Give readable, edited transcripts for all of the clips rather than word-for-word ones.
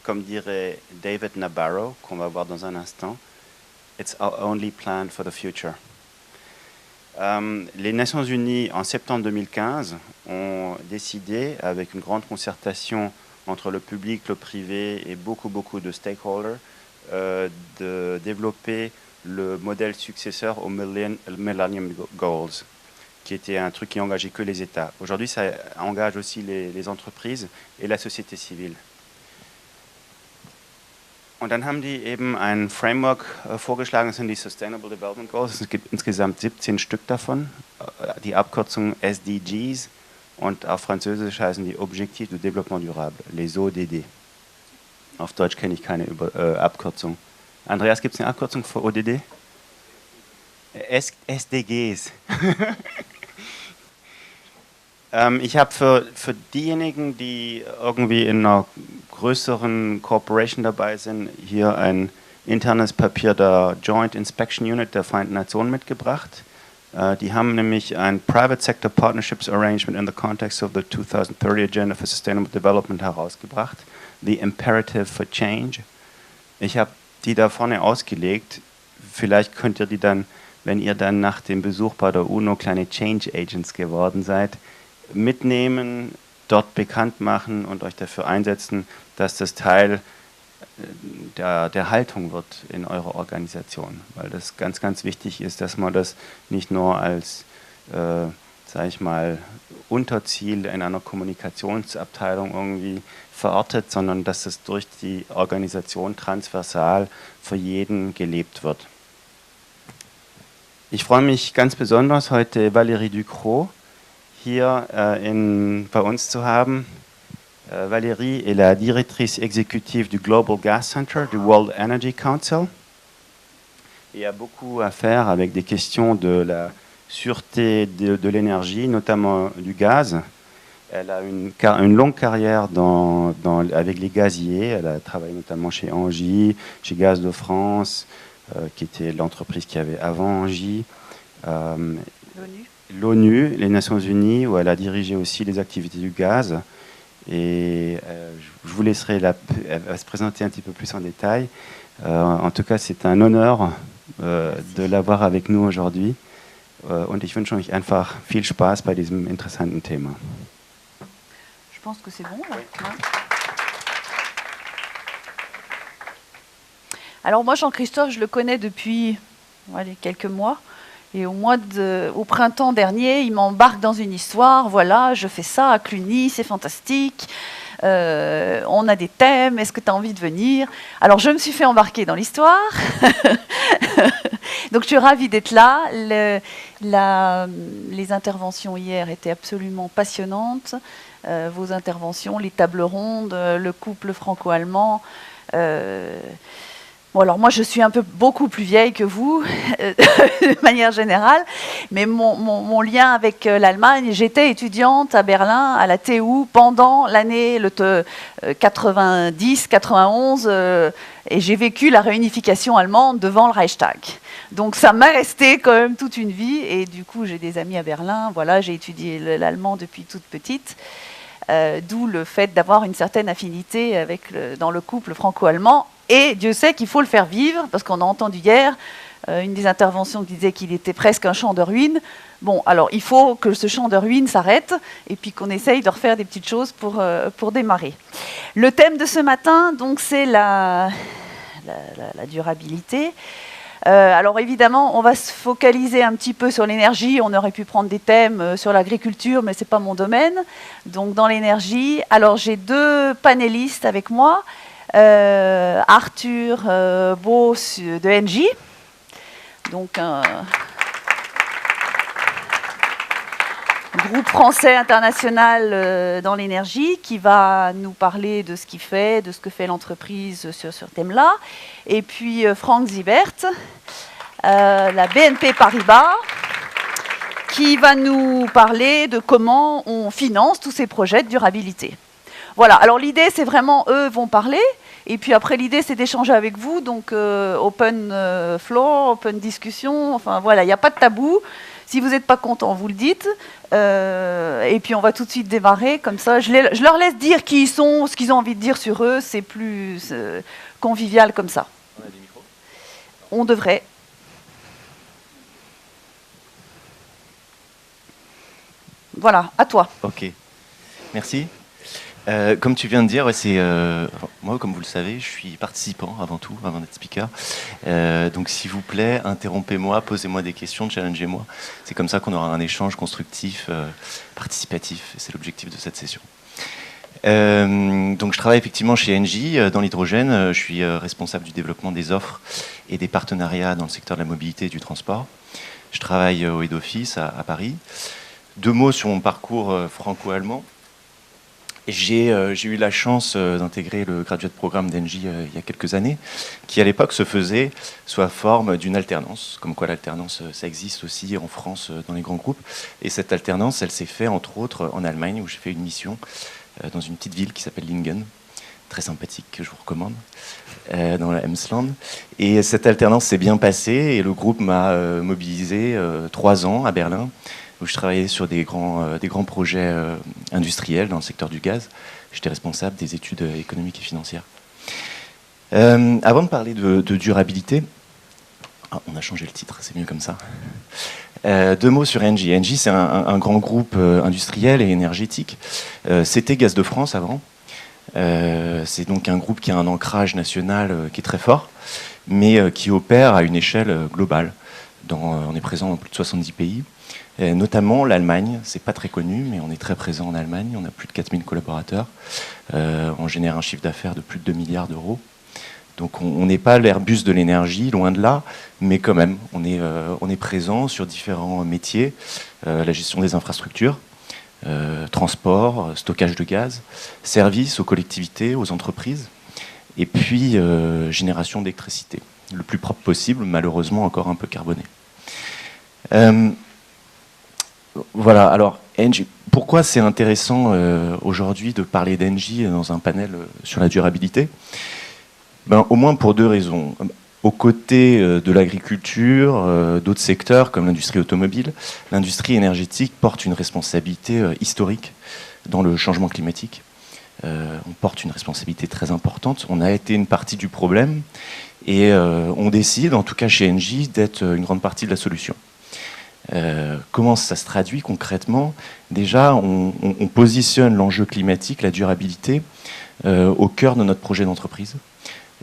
comme dirait David Nabarro, qu'on va voir dans un instant, it's our only plan for the future. Les Nations Unies, en septembre 2015, ont décidé, avec une grande concertation entre le public, le privé et beaucoup de stakeholders, de développer le modèle successeur aux Millennium Goals, qui était un truc qui engageait que les États. Aujourd'hui, ça engage aussi les entreprises et la société civile. Und dann haben die eben ein Framework vorgeschlagen, das sind die Sustainable Development Goals. Es gibt insgesamt 17 Stück davon, die Abkürzung SDGs, und auf Französisch heißen die Objectifs de Développement Durable, les ODD. Auf Deutsch kenne ich keine Abkürzung. Andreas, gibt es eine Abkürzung für ODD? SDGs. Ich habe für diejenigen, die irgendwie in einer größeren Corporation dabei sind, hier ein internes Papier der Joint Inspection Unit der Vereinten Nationen mitgebracht. Die haben nämlich ein Private Sector Partnerships Arrangement in the context of the 2030 Agenda for Sustainable Development herausgebracht, The Imperative for Change. Ich habe die da vorne ausgelegt. Vielleicht könnt ihr die dann, wenn ihr dann nach dem Besuch bei der UNO kleine Change Agents geworden seid, mitnehmen, dort bekannt machen und euch dafür einsetzen, dass das Teil der Haltung wird in eurer Organisation. Weil das ganz wichtig ist, dass man das nicht nur als, sage ich mal, Unterziel in einer Kommunikationsabteilung irgendwie verortet, sondern dass es durch die Organisation transversal für jeden gelebt wird. Ich freue mich ganz besonders, heute Valérie Ducrot hier bei uns zu haben. Valérie est la directrice exécutive du Global Gas Center du World Energy Council et a beaucoup à faire avec des questions de la sûreté de l'énergie, notamment du gaz. Elle a une longue carrière avec les gaziers. Elle a travaillé notamment chez Engie, chez Gaz de France, qui était l'entreprise qu'il y avait avant Engie. L'ONU, les Nations Unies, où elle a dirigé aussi les activités du gaz. Et je vous laisserai elle va se présenter un petit peu plus en détail. En tout cas, c'est un honneur de l'avoir avec nous aujourd'hui. Und ich wünsche euch einfach viel Spaß bei diesem interessanten Thema. Je pense que c'est bon, là. Ouais. Alors moi, Jean-Christophe, je le connais depuis quelques mois. Et au printemps dernier, il m'embarque dans une histoire. Voilà, je fais ça à Cluny, c'est fantastique. On a des thèmes, est-ce que tu as envie de venir? Alors, je me suis fait embarquer dans l'histoire. Donc, je suis ravie d'être là. Les interventions hier étaient absolument passionnantes. Vos interventions, les tables rondes, le couple franco-allemand. Bon, alors moi, je suis beaucoup plus vieille que vous, de manière générale, mais mon lien avec l'Allemagne, j'étais étudiante à Berlin, à la TU, pendant l'année 90-91, et j'ai vécu la réunification allemande devant le Reichstag. Donc ça m'est resté quand même toute une vie, et du coup, j'ai des amis à Berlin, voilà, j'ai étudié l'allemand depuis toute petite. D'où le fait d'avoir une certaine affinité dans le couple franco-allemand. Et Dieu sait qu'il faut le faire vivre, parce qu'on a entendu hier une des interventions qui disait qu'il était presque un champ de ruines. Bon, alors il faut que ce champ de ruines s'arrête, et puis qu'on essaye de refaire des petites choses pour démarrer. Le thème de ce matin, donc, c'est la durabilité. Alors évidemment, on va se focaliser un petit peu sur l'énergie. On aurait pu prendre des thèmes sur l'agriculture, mais ce n'est pas mon domaine. Donc dans l'énergie, alors j'ai deux panélistes avec moi. Arthur Boos de Engie, donc un groupe français international dans l'énergie qui va nous parler de ce qu'il fait, de ce que fait l'entreprise sur ce thème-là. Et puis Franck Zibert, la BNP Paribas, qui va nous parler de comment on finance tous ces projets de durabilité. Voilà, alors l'idée, c'est vraiment, eux vont parler, et puis après, l'idée, c'est d'échanger avec vous, donc open floor, open discussion, enfin voilà, il n'y a pas de tabou. Si vous n'êtes pas content, vous le dites. Et puis on va tout de suite démarrer. Comme ça, je leur laisse dire qui ils sont, ce qu'ils ont envie de dire sur eux. C'est plus convivial comme ça. On a des micros ? On devrait. Voilà, à toi. Ok, merci. Comme tu viens de dire, moi, comme vous le savez, je suis participant avant tout, avant d'être speaker. Donc, s'il vous plaît, interrompez-moi, posez-moi des questions, challengez-moi. C'est comme ça qu'on aura un échange constructif, participatif. Et c'est l'objectif de cette session. Donc, je travaille effectivement chez Engie dans l'hydrogène. Je suis responsable du développement des offres et des partenariats dans le secteur de la mobilité et du transport. Je travaille au head office à Paris. 2 mots sur mon parcours franco-allemand. J'ai eu la chance d'intégrer le graduate programme d'Engie il y a quelques années, qui à l'époque se faisait sous la forme d'une alternance, comme quoi l'alternance, ça existe aussi en France dans les grands groupes. Et cette alternance, elle s'est faite entre autres en Allemagne, où j'ai fait une mission dans une petite ville qui s'appelle Lingen, très sympathique, que je vous recommande, dans la Emsland. Et cette alternance s'est bien passée et le groupe m'a mobilisé 3 ans à Berlin, où je travaillais sur des grands projets industriels dans le secteur du gaz. J'étais responsable des études économiques et financières. Avant de parler de durabilité, on a changé le titre, c'est mieux comme ça. 2 mots sur Engie. Engie, c'est un grand groupe industriel et énergétique. C'était Gaz de France avant. C'est donc un groupe qui a un ancrage national qui est très fort, mais qui opère à une échelle globale. On est présent dans plus de 70 pays. Notamment l'Allemagne, c'est pas très connu, mais on est très présent en Allemagne, on a plus de 4000 collaborateurs, on génère un chiffre d'affaires de plus de 2 milliards d'euros. Donc on n'est pas l'Airbus de l'énergie, loin de là, mais quand même, on est présent sur différents métiers, la gestion des infrastructures, transport, stockage de gaz, services aux collectivités, aux entreprises, et puis génération d'électricité, le plus propre possible, malheureusement encore un peu carboné. Voilà, alors, Engie, pourquoi c'est intéressant aujourd'hui de parler d'Engie dans un panel sur la durabilité ? Au moins pour 2 raisons. Aux côtés de l'agriculture, d'autres secteurs comme l'industrie automobile, l'industrie énergétique porte une responsabilité historique dans le changement climatique. On porte une responsabilité très importante. On a été une partie du problème et on décide, en tout cas chez Engie, d'être une grande partie de la solution. Comment ça se traduit concrètement ? Déjà, on positionne l'enjeu climatique, la durabilité, au cœur de notre projet d'entreprise.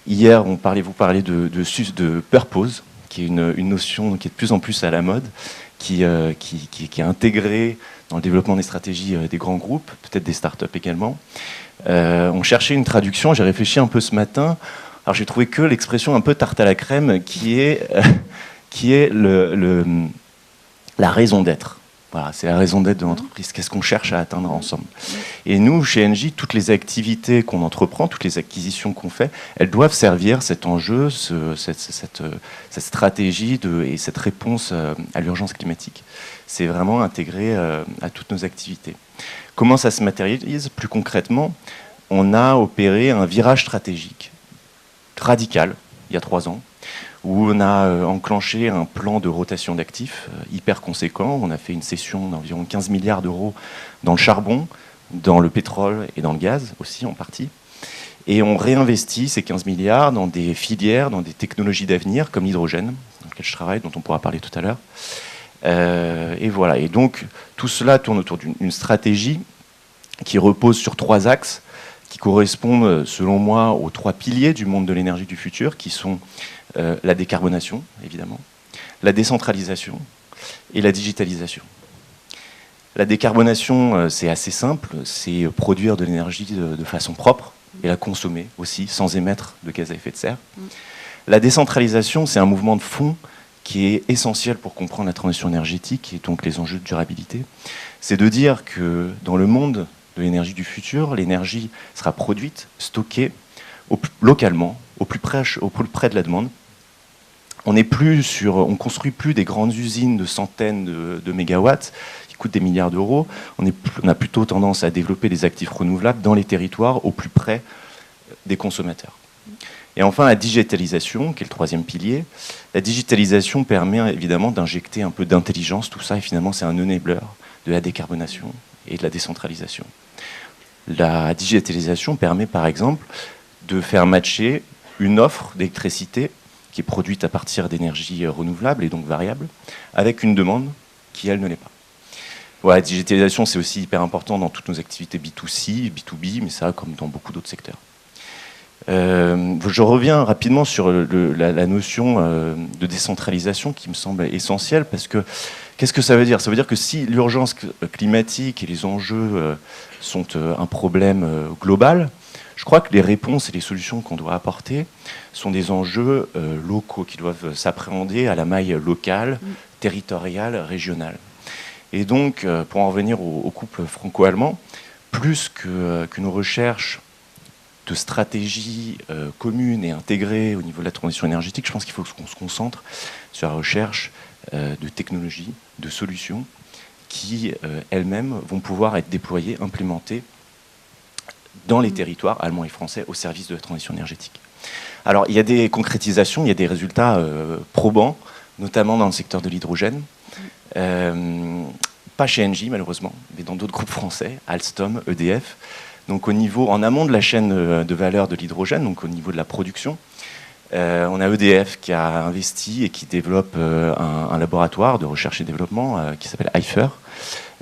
Hier, vous parliez de purpose, qui est une notion qui est de plus en plus à la mode, qui est intégrée dans le développement des stratégies des grands groupes, peut-être des startups également. On cherchait une traduction, j'ai réfléchi un peu ce matin. Alors j'ai trouvé que l'expression un peu tarte à la crème, qui est la raison d'être. Voilà, c'est la raison d'être de l'entreprise. Qu'est-ce qu'on cherche à atteindre ensemble ? Et nous, chez Engie, toutes les activités qu'on entreprend, toutes les acquisitions qu'on fait, elles doivent servir cet enjeu, cette stratégie et cette réponse à l'urgence climatique. C'est vraiment intégré à toutes nos activités. Comment ça se matérialise ? Plus concrètement, on a opéré un virage stratégique radical, il y a 3 ans, où on a enclenché un plan de rotation d'actifs hyper conséquent. On a fait une cession d'environ 15 milliards d'euros dans le charbon, dans le pétrole et dans le gaz aussi en partie. Et on réinvestit ces 15 milliards dans des filières, dans des technologies d'avenir comme l'hydrogène, dans lequel je travaille, dont on pourra parler tout à l'heure. Et voilà. Et donc tout cela tourne autour d'une stratégie qui repose sur 3 axes qui correspondent, selon moi, aux 3 piliers du monde de l'énergie du futur, qui sont la décarbonation, évidemment, la décentralisation et la digitalisation. La décarbonation, c'est assez simple, c'est produire de l'énergie de façon propre et la consommer aussi, sans émettre de gaz à effet de serre. La décentralisation, c'est un mouvement de fond qui est essentiel pour comprendre la transition énergétique et donc les enjeux de durabilité. C'est de dire que dans le monde de l'énergie du futur, l'énergie sera produite, stockée localement, au plus près de la demande. On construit plus des grandes usines de centaines de mégawatts qui coûtent des milliards d'euros. On a plutôt tendance à développer des actifs renouvelables dans les territoires au plus près des consommateurs. Et enfin, la digitalisation, qui est le troisième pilier. La digitalisation permet évidemment d'injecter un peu d'intelligence, tout ça, et finalement, c'est un enabler de la décarbonation et de la décentralisation. La digitalisation permet, par exemple, de faire matcher une offre d'électricité qui est produite à partir d'énergies renouvelables et donc variables, avec une demande qui, elle, ne l'est pas. Voilà, la digitalisation, c'est aussi hyper important dans toutes nos activités B2C, B2B, mais ça, comme dans beaucoup d'autres secteurs. Je reviens rapidement sur la notion de décentralisation qui me semble essentielle, parce que qu'est-ce que ça veut dire? Ça veut dire que si l'urgence climatique et les enjeux sont un problème global, je crois que les réponses et les solutions qu'on doit apporter sont des enjeux locaux qui doivent s'appréhender à la maille locale, territoriale, régionale. Et donc, pour en revenir au couple franco-allemand, plus qu'une recherche de stratégies communes et intégrées au niveau de la transition énergétique, je pense qu'il faut qu'on se concentre sur la recherche de technologies, de solutions qui, elles-mêmes, vont pouvoir être déployées, implémentées dans les territoires allemands et français au service de la transition énergétique. Alors, il y a des concrétisations, il y a des résultats probants, notamment dans le secteur de l'hydrogène. Pas chez Engie, malheureusement, mais dans d'autres groupes français, Alstom, EDF. Donc, en amont de la chaîne de valeur de l'hydrogène, donc au niveau de la production, on a EDF qui a investi et qui développe un laboratoire de recherche et développement qui s'appelle IFER,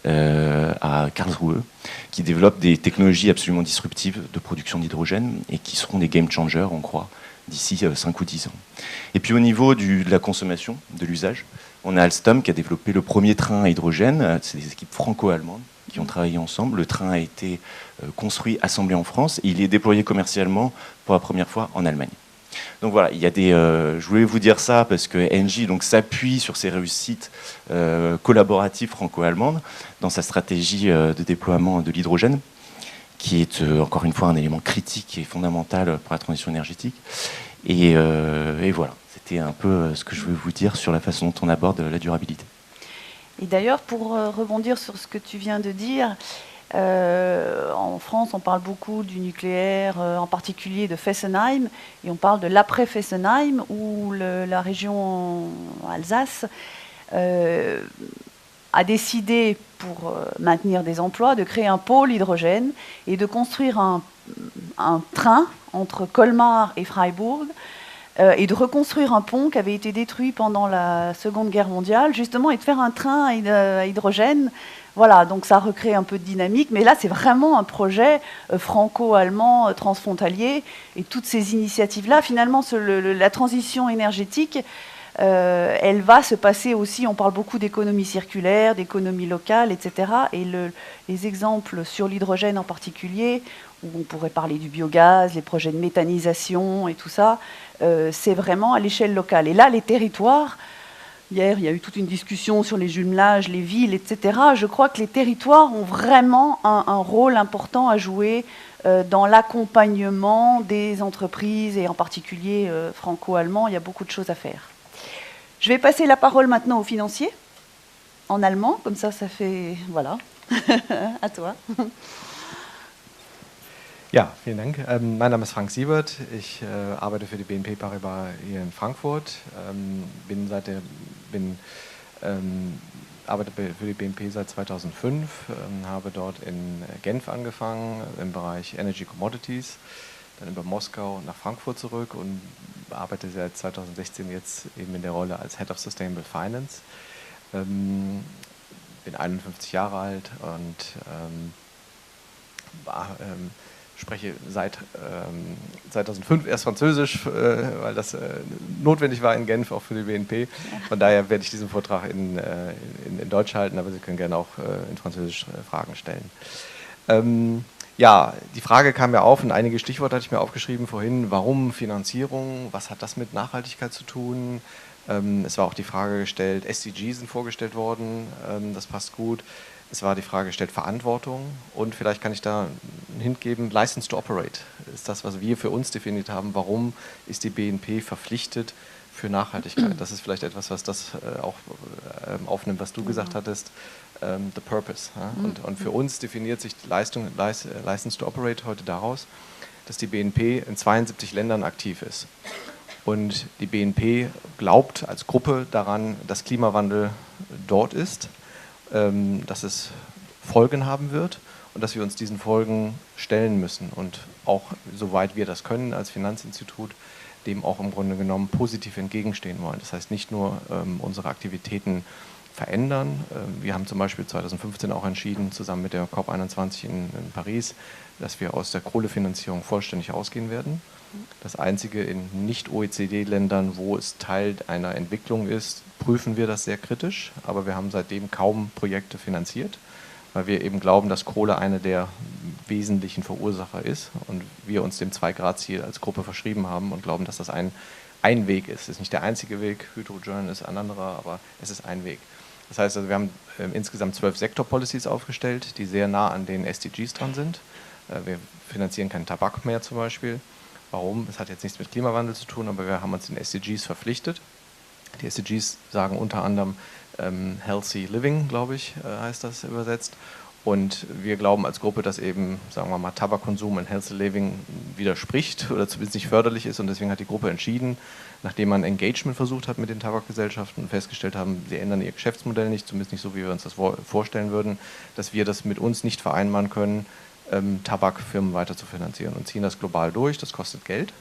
à Karlsruhe, qui développe des technologies absolument disruptives de production d'hydrogène et qui seront des game changers, on croit, d'ici 5 ou 10 ans. Et puis au niveau de la consommation, de l'usage, on a Alstom qui a développé le premier train à hydrogène. C'est des équipes franco-allemandes qui ont travaillé ensemble. Le train a été construit, assemblé en France et il est déployé commercialement pour la première fois en Allemagne. Donc voilà, il y a je voulais vous dire ça parce que Engie s'appuie sur ces réussites collaboratives franco-allemandes dans sa stratégie de déploiement de l'hydrogène, qui est encore une fois un élément critique et fondamental pour la transition énergétique. Et voilà, c'était un peu ce que je veux vous dire sur la façon dont on aborde la durabilité. Et d'ailleurs, pour rebondir sur ce que tu viens de dire, en France, on parle beaucoup du nucléaire, en particulier de Fessenheim, et on parle de l'après-Fessenheim, où la région Alsace a décidé, pour maintenir des emplois, de créer un pôle hydrogène et de construire un train entre Colmar et Freiburg, et de reconstruire un pont qui avait été détruit pendant la Seconde Guerre mondiale, justement, et de faire un train à hydrogène. Voilà, donc ça recrée un peu de dynamique, mais là, c'est vraiment un projet franco-allemand transfrontalier, et toutes ces initiatives-là, finalement, la transition énergétique, elle va se passer aussi, on parle beaucoup d'économie circulaire, d'économie locale, etc. Et les exemples sur l'hydrogène en particulier, où on pourrait parler du biogaz, les projets de méthanisation et tout ça, c'est vraiment à l'échelle locale. Et là, les territoires, hier, il y a eu toute une discussion sur les jumelages, les villes, etc. Je crois que les territoires ont vraiment un rôle important à jouer dans l'accompagnement des entreprises, et en particulier franco-allemand. Il y a beaucoup de choses à faire. Je vais passer la parole maintenant aux financiers, en allemand, comme ça fait... Voilà. À toi. Ja, vielen Dank. Mein Name ist Frank Siebert. Ich arbeite für die BNP Paribas hier in Frankfurt. Arbeite für die BNP seit 2005, habe dort in Genf angefangen im Bereich Energy Commodities, dann über Moskau nach Frankfurt zurück und arbeite seit 2016 jetzt eben in der Rolle als Head of Sustainable Finance. Bin 51 Jahre alt und spreche seit 2005 erst Französisch, weil das notwendig war in Genf, auch für die BNP. Von daher werde ich diesen Vortrag in Deutsch halten, aber Sie können gerne auch in Französisch Fragen stellen. Ja, die Frage kam ja auf und einige Stichworte hatte ich mir aufgeschrieben vorhin. Warum Finanzierung? Was hat das mit Nachhaltigkeit zu tun? Es war auch die Frage gestellt, SDGs sind vorgestellt worden, das passt gut. Es war die Frage gestellt, Verantwortung, und vielleicht kann ich da einen Hint geben, License to Operate ist das, was wir für uns definiert haben. Warum ist die BNP verpflichtet für Nachhaltigkeit? Das ist vielleicht etwas, was das auch aufnimmt, was du gesagt hattest, the purpose. Ja? Und für uns definiert sich License to Operate heute daraus, dass die BNP in 72 Ländern aktiv ist. Und die BNP glaubt als Gruppe daran, dass Klimawandel dort ist, dass es Folgen haben wird und dass wir uns diesen Folgen stellen müssen und auch, soweit wir das können als Finanzinstitut, dem auch im Grunde genommen positiv entgegenstehen wollen. Das heißt, nicht nur unsere Aktivitäten verändern. Wir haben zum Beispiel 2015 auch entschieden, zusammen mit der COP21 in Paris, dass wir aus der Kohlefinanzierung vollständig ausgehen werden. Das einzige in Nicht-OECD-Ländern, wo es Teil einer Entwicklung ist, prüfen wir das sehr kritisch, aber wir haben seitdem kaum Projekte finanziert, weil wir eben glauben, dass Kohle eine der wesentlichen Verursacher ist und wir uns dem 2-Grad-Ziel als Gruppe verschrieben haben und glauben, dass das ein Weg ist. Es ist nicht der einzige Weg, Hydrogen ist ein anderer, aber es ist ein Weg. Das heißt, also wir haben insgesamt 12 Sektor-Policies aufgestellt, die sehr nah an den SDGs dran sind. Wir finanzieren keinen Tabak mehr zum Beispiel. Warum? Das hat jetzt nichts mit Klimawandel zu tun, aber wir haben uns den SDGs verpflichtet. Die SDGs sagen unter anderem Healthy Living, glaube ich, heißt das übersetzt. Und wir glauben als Gruppe, dass eben, sagen wir mal, Tabakkonsum in Healthy Living widerspricht oder zumindest nicht förderlich ist. Und deswegen hat die Gruppe entschieden, nachdem man Engagement versucht hat mit den Tabakgesellschaften und festgestellt haben, sie ändern ihr Geschäftsmodell nicht, zumindest nicht so, wie wir uns das vorstellen würden, dass wir das mit uns nicht vereinbaren können, Tabakfirmen weiter zu finanzieren und ziehen das global durch. Das kostet Geld.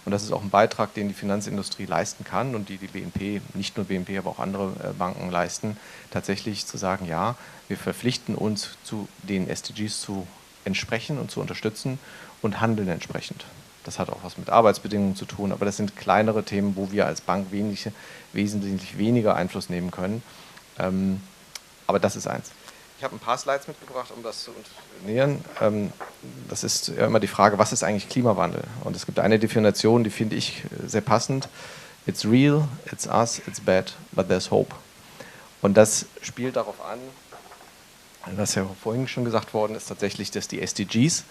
Und das ist auch ein Beitrag, den die Finanzindustrie leisten kann und die BNP, nicht nur BNP, aber auch andere Banken leisten, tatsächlich zu sagen, ja, wir verpflichten uns, zu den SDGs zu entsprechen und zu unterstützen und handeln entsprechend. Das hat auch was mit Arbeitsbedingungen zu tun, aber das sind kleinere Themen, wo wir als Bank wesentlich weniger Einfluss nehmen können. Aber das ist eins. Ich habe ein paar Slides mitgebracht, um das zu nähern. Das ist ja immer die Frage, was ist eigentlich Klimawandel? Und es gibt eine Definition, die finde ich sehr passend. It's real, it's us, it's bad, but there's hope. Und das spielt darauf an, was ja vorhin schon gesagt worden ist, tatsächlich, dass die SDGs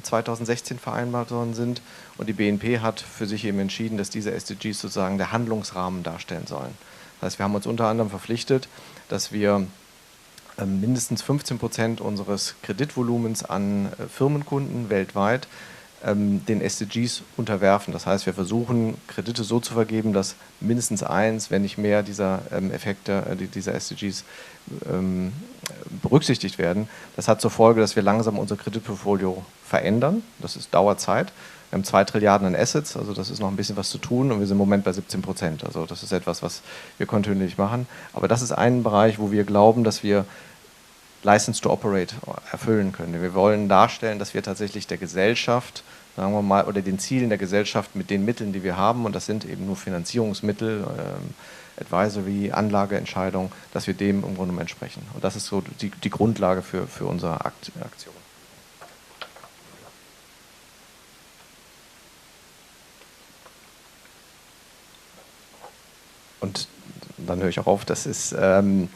2016 vereinbart worden sind. Und die BNP hat für sich eben entschieden, dass diese SDGs sozusagen der Handlungsrahmen darstellen sollen. Das heißt, wir haben uns unter anderem verpflichtet, dass wir mindestens 15% unseres Kreditvolumens an Firmenkunden weltweit den SDGs unterwerfen. Das heißt, wir versuchen, Kredite so zu vergeben, dass mindestens eins, wenn nicht mehr dieser Effekte, dieser SDGs berücksichtigt werden. Das hat zur Folge, dass wir langsam unser Kreditportfolio verändern. Das dauert Zeit. Wir haben 2 Trilliarden an Assets, also das ist noch ein bisschen was zu tun und wir sind im Moment bei 17%. Also das ist etwas, was wir kontinuierlich machen. Aber das ist ein Bereich, wo wir glauben, dass wir License to Operate erfüllen können. Wir wollen darstellen, dass wir tatsächlich der Gesellschaft, sagen wir mal, oder den Zielen der Gesellschaft mit den Mitteln, die wir haben, und das sind eben nur Finanzierungsmittel, Advisory, Anlageentscheidung, dass wir dem im Grunde entsprechen. Und das ist so die Grundlage für unsere Aktion. Und dann höre ich auch auf, das sind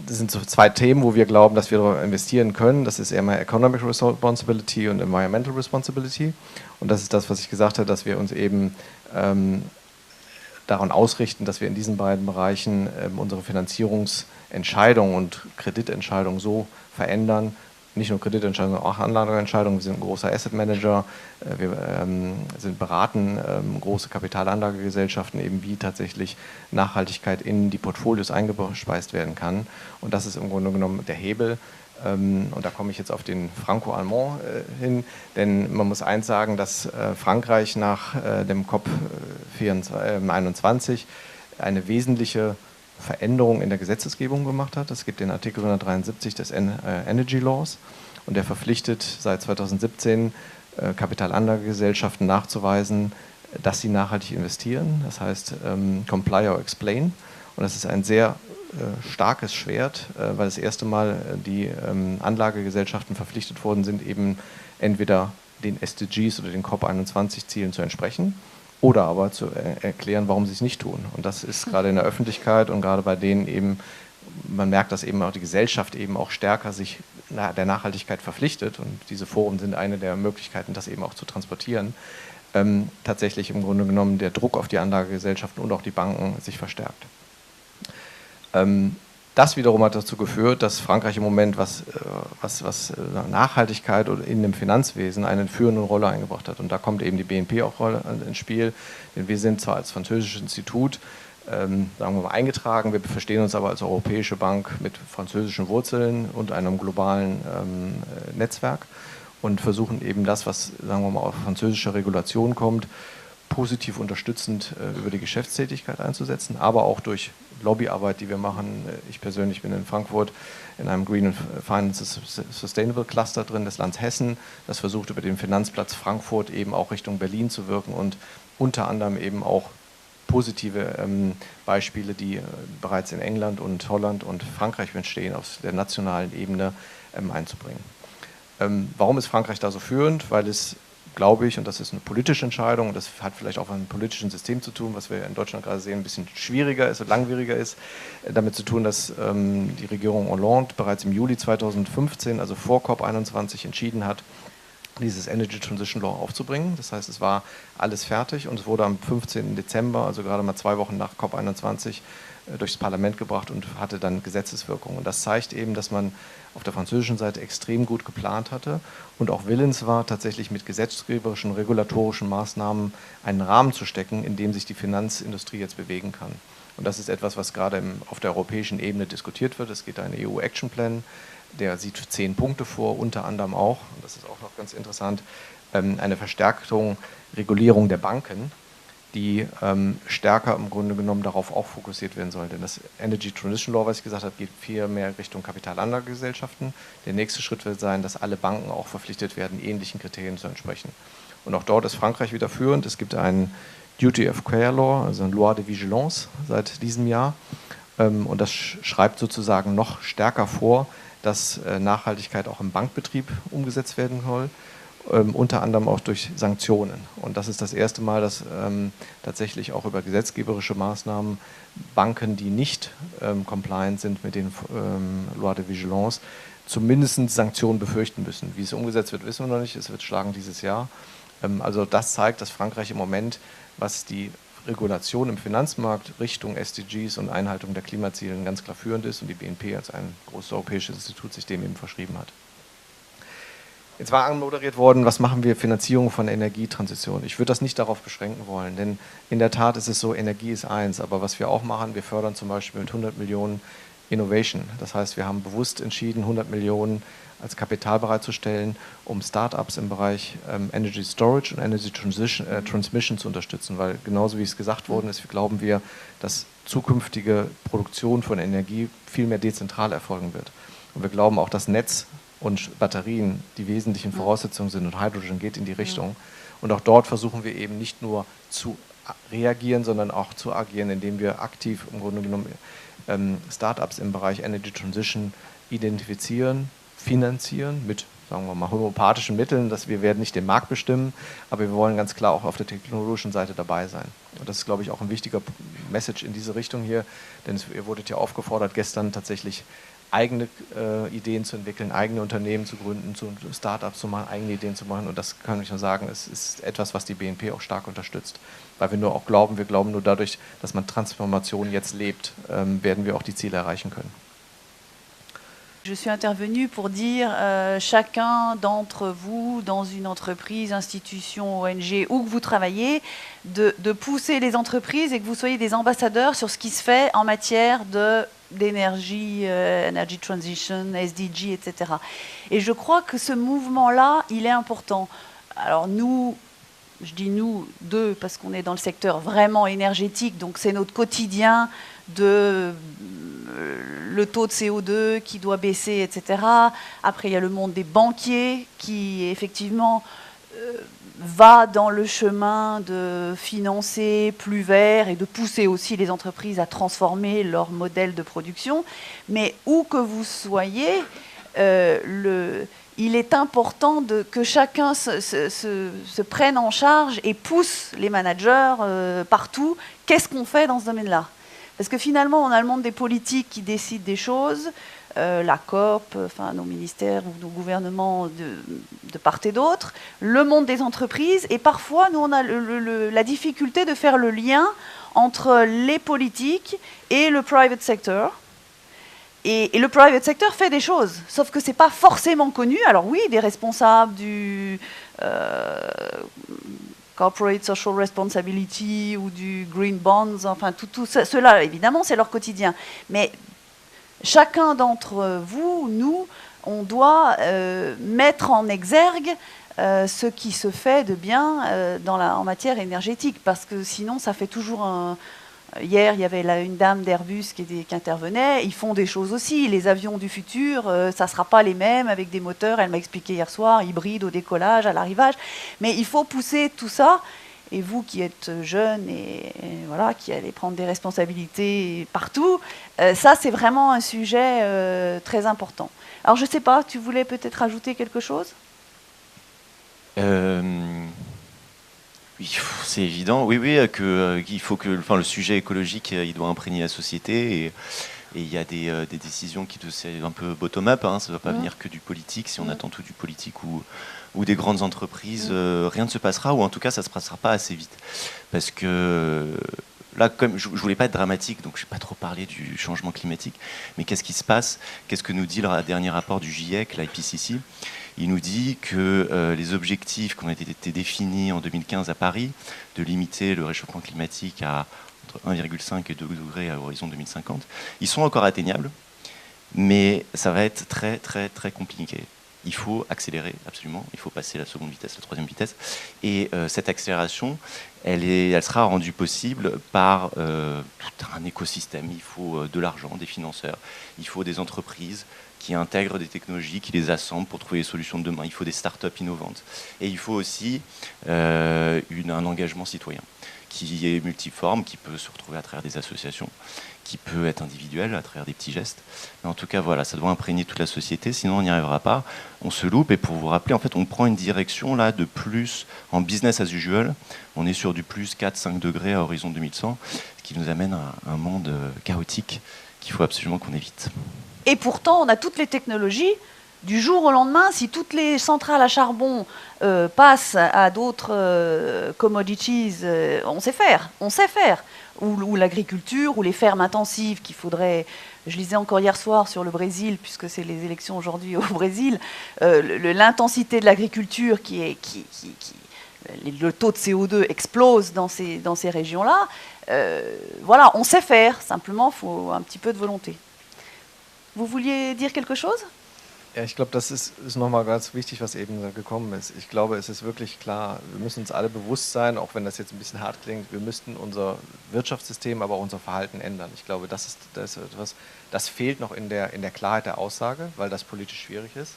so 2 Themen, wo wir glauben, dass wir darüber investieren können. Das ist einmal Economic Responsibility und Environmental Responsibility. Und das ist das, was ich gesagt habe, dass wir uns eben daran ausrichten, dass wir in diesen beiden Bereichen unsere Finanzierungsentscheidungen und Kreditentscheidungen so verändern. Nicht nur Kreditentscheidungen, sondern auch Anlageentscheidungen. Wir sind ein großer Asset Manager. Wir sind beraten große Kapitalanlagegesellschaften, eben wie tatsächlich Nachhaltigkeit in die Portfolios eingespeist werden kann. Und das ist im Grunde genommen der Hebel. Und da komme ich jetzt auf den Franco-Allemand hin, denn man muss eins sagen, dass Frankreich nach dem COP 21 eine wesentliche Veränderung in der Gesetzgebung gemacht hat. Es gibt den Artikel 173 des Energy Laws und der verpflichtet seit 2017 Kapitalanlagegesellschaften nachzuweisen, dass sie nachhaltig investieren. Das heißt Comply or Explain. Und das ist ein sehr starkes Schwert, weil das erste Mal die Anlagegesellschaften verpflichtet worden sind, eben entweder den SDGs oder den COP21-Zielen zu entsprechen oder aber zu erklären, warum sie es nicht tun. Und das ist gerade in der Öffentlichkeit und gerade bei denen eben, man merkt, dass eben auch die Gesellschaft eben auch stärker sich der Nachhaltigkeit verpflichtet und diese Foren sind eine der Möglichkeiten, das eben auch zu transportieren, tatsächlich im Grunde genommen der Druck auf die Anlagegesellschaften und auch die Banken sich verstärkt. Das wiederum hat dazu geführt, dass Frankreich im Moment, was Nachhaltigkeit in dem Finanzwesen eine führende Rolle eingebracht hat. Und da kommt eben die BNP auch ins Spiel. Denn wir sind zwar als französisches Institut, sagen wir mal, eingetragen, wir verstehen uns aber als europäische Bank mit französischen Wurzeln und einem globalen Netzwerk und versuchen eben das, was, sagen wir mal, aus französischer Regulation kommt, positiv unterstützend über die Geschäftstätigkeit einzusetzen, aber auch durch Lobbyarbeit, die wir machen. Ich persönlich bin in Frankfurt in einem Green and Finance Sustainable Cluster drin des Landes Hessen. Das versucht über den Finanzplatz Frankfurt eben auch Richtung Berlin zu wirken und unter anderem eben auch positive Beispiele, die bereits in England und Holland und Frankreich entstehen, auf der nationalen Ebene einzubringen. Warum ist Frankreich da so führend? Weil es, glaube ich, und das ist eine politische Entscheidung, und das hat vielleicht auch mit einem politischen System zu tun, was wir in Deutschland gerade sehen, ein bisschen schwieriger ist und langwieriger ist, damit zu tun, dass die Regierung Hollande bereits im Juli 2015, also vor COP21, entschieden hat, dieses Energy Transition Law aufzubringen. Das heißt, es war alles fertig und es wurde am 15. Dezember, also gerade mal 2 Wochen nach COP21, durchs Parlament gebracht und hatte dann Gesetzeswirkung. Und das zeigt eben, dass man auf der französischen Seite extrem gut geplant hatte und auch willens war, tatsächlich mit gesetzgeberischen, regulatorischen Maßnahmen einen Rahmen zu stecken, in dem sich die Finanzindustrie jetzt bewegen kann. Und das ist etwas, was gerade auf der europäischen Ebene diskutiert wird. Es geht einen EU-Action-Plan, der sieht 10 Punkte vor, unter anderem auch, und das ist auch noch ganz interessant, eine Verstärkung, Regulierung der Banken, die stärker im Grunde genommen darauf auch fokussiert werden soll. Denn das Energy Transition Law, was ich gesagt habe, geht viel mehr Richtung Kapitalanlagegesellschaften. Der nächste Schritt wird sein, dass alle Banken auch verpflichtet werden, ähnlichen Kriterien zu entsprechen. Und auch dort ist Frankreich wieder führend. Es gibt einen Duty of Care Law, also eine Loi de Vigilance seit diesem Jahr. Und das schreibt sozusagen noch stärker vor, dass Nachhaltigkeit auch im Bankbetrieb umgesetzt werden soll. Unter anderem auch durch Sanktionen. Und das ist das erste Mal, dass tatsächlich auch über gesetzgeberische Maßnahmen Banken, die nicht compliant sind mit den Loi de Vigilance, zumindest Sanktionen befürchten müssen. Wie es umgesetzt wird, wissen wir noch nicht. Es wird schlagen dieses Jahr. Also das zeigt, dass Frankreich im Moment, was die Regulation im Finanzmarkt Richtung SDGs und Einhaltung der Klimaziele ganz klar führend ist und die BNP als ein großes europäisches Institut sich dem eben verschrieben hat. Jetzt war anmoderiert worden, was machen wir, Finanzierung von Energietransition. Ich würde das nicht darauf beschränken wollen, denn in der Tat ist es so, Energie ist eins, aber was wir auch machen, wir fördern zum Beispiel mit 100 Millionen Innovation. Das heißt, wir haben bewusst entschieden, 100 Millionen als Kapital bereitzustellen, um Startups im Bereich Energy Storage und Energy Transmission zu unterstützen, weil genauso wie es gesagt worden ist, glauben wir, dass zukünftige Produktion von Energie viel mehr dezentral erfolgen wird. Und wir glauben auch, dass Netz und Batterien die wesentlichen Voraussetzungen sind und Hydrogen geht in die Richtung. Und auch dort versuchen wir eben nicht nur zu reagieren, sondern auch zu agieren, indem wir aktiv im Grunde genommen Startups im Bereich Energy Transition identifizieren, finanzieren mit, sagen wir mal, homöopathischen Mitteln, dass wir werden nicht den Markt bestimmen, aber wir wollen ganz klar auch auf der technologischen Seite dabei sein. Und das ist, glaube ich, auch ein wichtiger Message in diese Richtung hier, denn ihr wurdet ja aufgefordert, gestern tatsächlich eigene Ideen zu entwickeln, eigene Unternehmen zu gründen, Startups zu machen, eigene Ideen zu machen. Und das kann ich nur sagen, es ist etwas, was die BNP auch stark unterstützt. Weil wir nur auch glauben, nur dadurch, dass man Transformation jetzt lebt, werden wir auch die Ziele erreichen können. Je suis intervenue pour dire chacun d'entre vous, dans une entreprise, institution, ONG, où que vous travaillez, de pousser les entreprises et que vous soyez des ambassadeurs sur ce qui se fait en matière d'énergie, energy transition, SDG, etc. Et je crois que ce mouvement-là, il est important. Alors nous, je dis nous deux parce qu'on est dans le secteur vraiment énergétique, donc c'est notre quotidien de le taux de CO2 qui doit baisser, etc. Après, il y a le monde des banquiers qui, effectivement, va dans le chemin de financer plus vert et de pousser aussi les entreprises à transformer leur modèle de production. Mais où que vous soyez, il est important que chacun se prenne en charge et pousse les managers partout. Qu'est-ce qu'on fait dans ce domaine-là ? Parce que finalement, on a le monde des politiques qui décident des choses, la COP, enfin, nos ministères ou nos gouvernements de part et d'autre, le monde des entreprises, et parfois, nous, on a la difficulté de faire le lien entre les politiques et le private sector. Et le private sector fait des choses, sauf que c'est pas forcément connu. Alors oui, des responsables du corporate social responsibility ou du green bonds, enfin tout cela, évidemment, c'est leur quotidien. Mais chacun d'entre vous, nous, on doit mettre en exergue ce qui se fait de bien en matière énergétique, parce que sinon, ça fait toujours un... Hier, il y avait une dame d'Airbus qui intervenait. Ils font des choses aussi. Les avions du futur, ça ne sera pas les mêmes avec des moteurs, elle m'a expliqué hier soir, hybrides au décollage, à l'arrivage. Mais il faut pousser tout ça. Et vous qui êtes jeunes et voilà, qui allez prendre des responsabilités partout, ça, c'est vraiment un sujet très important. Alors, je ne sais pas, tu voulais peut-être ajouter quelque chose ? Oui, c'est évident. Oui, qu'il faut que, enfin, le sujet écologique, il doit imprégner la société et il y a des décisions qui doivent être un peu bottom-up. Hein, ça ne doit pas venir que du politique. Si on attend tout du politique ou des grandes entreprises, rien ne se passera, ou en tout cas, ça ne se passera pas assez vite. Parce que là, comme je ne voulais pas être dramatique, donc je n'ai pas trop parlé du changement climatique, mais qu'est-ce qui se passe ? Qu'est-ce que nous dit le dernier rapport du GIEC, l'IPCC ? Il nous dit que les objectifs qui ont été définis en 2015 à Paris, de limiter le réchauffement climatique à entre 1,5 et 2 degrés à l'horizon 2050, ils sont encore atteignables, mais ça va être très, très, très compliqué. Il faut accélérer, absolument. Il faut passer la seconde vitesse, la troisième vitesse. Et cette accélération, elle sera rendue possible par tout un écosystème. Il faut de l'argent, des financeurs. Il faut des entreprises qui intègrent des technologies, qui les assemblent pour trouver les solutions de demain. Il faut des startups innovantes. Et il faut aussi un engagement citoyen qui est multiforme, qui peut se retrouver à travers des associations, qui peut être individuel à travers des petits gestes. Mais en tout cas, voilà, ça doit imprégner toute la société, sinon on n'y arrivera pas. On se loupe, et pour vous rappeler, en fait, on prend une direction là de plus, en business as usual, on est sur du plus 4-5 degrés à horizon 2100, ce qui nous amène à un monde chaotique qu'il faut absolument qu'on évite. Et pourtant, on a toutes les technologies. Du jour au lendemain, si toutes les centrales à charbon passent à d'autres commodities, on sait faire. Ou l'agriculture, ou les fermes intensives qu'il faudrait... Je lisais encore hier soir sur le Brésil, puisque c'est les élections aujourd'hui au Brésil, l'intensité de l'agriculture le taux de CO2 explose dans ces régions-là. Voilà, on sait faire. Simplement, il faut un petit peu de volonté. Vous vouliez dire quelque chose ? Ja, ich glaube, das ist nochmal ganz wichtig, was eben gekommen ist. Ich glaube, es ist wirklich klar, wir müssen uns alle bewusst sein, auch wenn das jetzt ein bisschen hart klingt, wir müssten unser Wirtschaftssystem, aber auch unser Verhalten ändern. Ich glaube, das ist etwas, das fehlt noch in der Klarheit der Aussage, weil das politisch schwierig ist.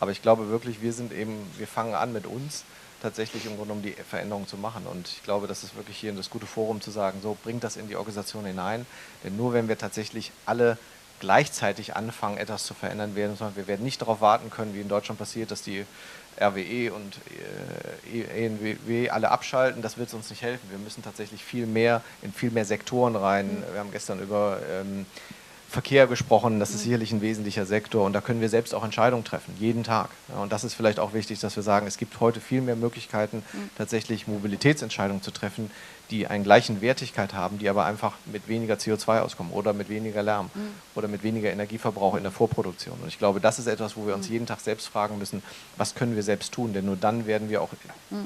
Aber ich glaube wirklich, wir fangen an mit uns, tatsächlich im Grunde um die Veränderung zu machen. Und ich glaube, das ist wirklich hier das gute Forum zu sagen, so bringt das in die Organisation hinein. Denn nur wenn wir tatsächlich alle gleichzeitig anfangen, etwas zu verändern werden. Wir werden nicht darauf warten können, wie in Deutschland passiert, dass die RWE und ENBW alle abschalten. Das wird uns nicht helfen. Wir müssen tatsächlich in viel mehr Sektoren rein. Wir haben gestern über Verkehr gesprochen, das ist sicherlich ein wesentlicher Sektor und da können wir selbst auch Entscheidungen treffen, jeden Tag. Ja, und das ist vielleicht auch wichtig, dass wir sagen, es gibt heute viel mehr Möglichkeiten, tatsächlich Mobilitätsentscheidungen zu treffen, die eine gleiche Wertigkeit haben, die aber einfach mit weniger CO2 auskommen oder mit weniger Lärm oder mit weniger Energieverbrauch in der Vorproduktion. Und ich glaube, das ist etwas, wo wir uns jeden Tag selbst fragen müssen, was können wir selbst tun? Denn nur dann werden wir auch